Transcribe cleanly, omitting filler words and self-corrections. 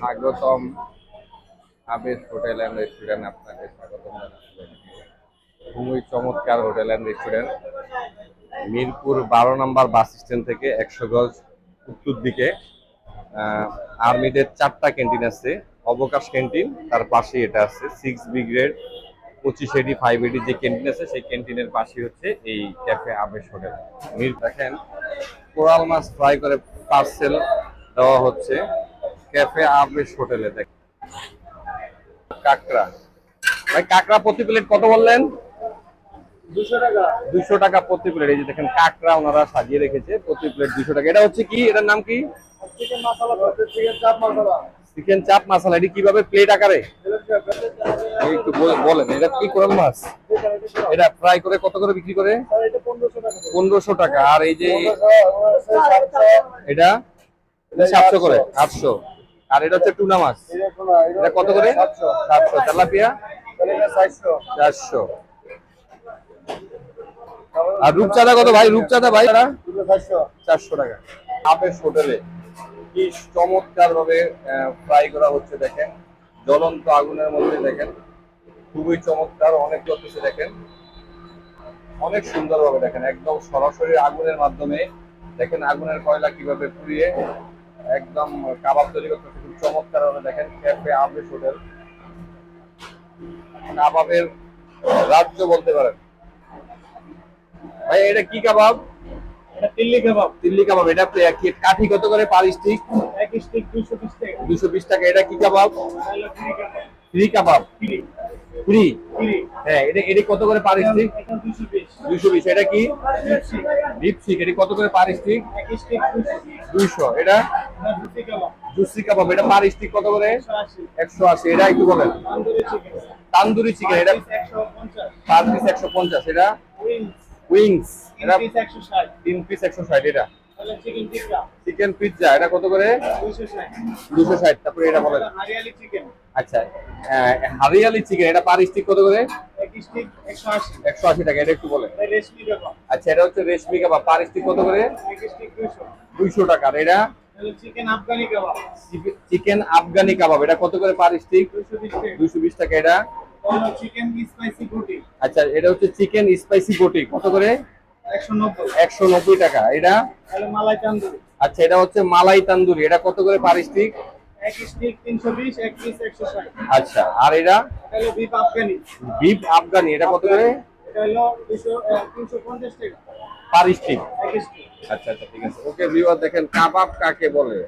স্বাগতম আবেশ hotel and restaurant. আপনাকে স্বাগতম জানাচ্ছি। খুবই চমৎকার hotel and restaurant, Mirpur 12 number bus stand থেকে 100 গজ উত্তর দিকে। আর্মিদের 4টা ক্যান্টিন আছে, অবকাশ ক্যান্টিন, তার পাশে এটা আছে 6B গ্রেড 25AD 5AD যে ক্যান্টিন আছে, সেই ক্যান্টিনের পাশে হচ্ছে এই ক্যাফে আবেশ হোটেল। দেখেন কোরাল মাছ ফ্রাই করে পার্সেল দেওয়া হচ্ছে ক্যাফে আবেশ হোটেলে। দেখেন কাঁকড়া, ভাই কাঁকড়া প্রতি প্লেট কত বললেন? 200 টাকা। 200 টাকা প্রতি প্লেট। এই যে দেখেন কাঁকড়া ওনারা সাজিয়ে রেখেছে, প্রতি প্লেট 200 টাকা। এটা হচ্ছে কি, এটার নাম কি? চিকেন মশলা, চিকেন চাপ মশলা। চিকেন চাপ মশলা। এটি কিভাবে প্লেট আকারে একটু বলেন। এটা কি কোরাল মাছ? এটা ফ্রাই করে কত করে বিক্রি করে? এটা 1500 টাকা। 1500 টাকা। আর এই যে এটা 700 করে, 800। আর এটা হচ্ছে টুনা মাছ, এটা কত করে? 700। তেলাপিয়া 400। আর রূপচাঁদা কত ভাই? রূপচাঁদা ভাই 400 টাকা। আবেশ হোটেলে কি চমৎকার ভাবে ফ্রাই করা হচ্ছে দেখেন, জ্বলন্ত আগুনের মধ্যে। দেখেন খুবই চমৎকার, অনেক চলতেছে। দেখেন অনেক সুন্দর ভাবে, দেখেন একদম সরাসরি আগুনের মাধ্যমে। দেখেন আগুনের কয়লা কিভাবে পুড়িয়ে একদম কাবাব তৈরি করতেছে খুব চমৎকার ভাবে। দেখেন ক্যাফে আবেশ হোটেল, কাবাবের রাজ্য বলতে পারেন। ভাই এটা কি কাবাব? এটা তিল্লি কাবাব। দিল্লি কাবাব। এটা কাঠি কত করে পার স্টিক? এক স্টিক 220 টাকা। 220 টাকা। এটা কি কাবাব? হলো ফ্রি কাবাব। ফ্রি কাবাব। Free free? ফ্রি। হ্যাঁ, এটা কত করে পার স্টিক? এটা 220। 220। এটা কি? Deep sick. এটা কত করে পার স্টিক? এক স্টিক 200। এটা ফ্রি কাবাব। জুসি কাবাব। এটা পার স্টিক কত করে? 180। 180। এটা একটু বলেন। তন্দুরি চিকেন। তান্দুরি চিকেন। এটা 150। Per piece 150। এটা উইংস। উইংস। এটা 3 পিস 160। 3 পিস 160। এটা তাহলে চিকেন টিক্কা চিকেন পিৎজা। এটা কত করে? 260। 260। তারপরে এটা বলেন। হরিয়ালি চিকেন। আচ্ছা, হারিয়ালি চিকেন। এটা পার স্টিক কত করে? এক স্টিক 180। 180 টাকা। এটা একটু বলেন। রেশমি কাবাব। আচ্ছা, এটা হচ্ছে রেশমি কাবাব, পার স্টিক কত করে? এক স্টিক 200। 200 টাকা। আর এটা তাহলে চিকেন আফগানি কাবাব। চিকেন আফগানি কাবাব। এটা কত করে পার স্টিক? 220 টাকা। 220 টাকা। এটা তাহলে চিকেন স্পাইসি বটি। আচ্ছা, এটা হচ্ছে চিকেন স্পাইসি বটি। কত করে? 190। 190 টাকা। এটা তাহলে মালাই তান্দুরি। আচ্ছা, এটা হচ্ছে মালাই তান্দুরি। এটা কত করে পার স্টিক? এক স্টিক 320, এক পিস 160। আচ্ছা, আর এটা এটা হলো বিফ আফগানি। বিফ আফগানি। এটা কত করে এটা হলো 350 টাকা পার স্টিক? এক স্টিক। আচ্ছা আচ্ছা, ঠিক আছে। ওকে ভিউয়ার, দেখেন কাবাব কাকে বলে।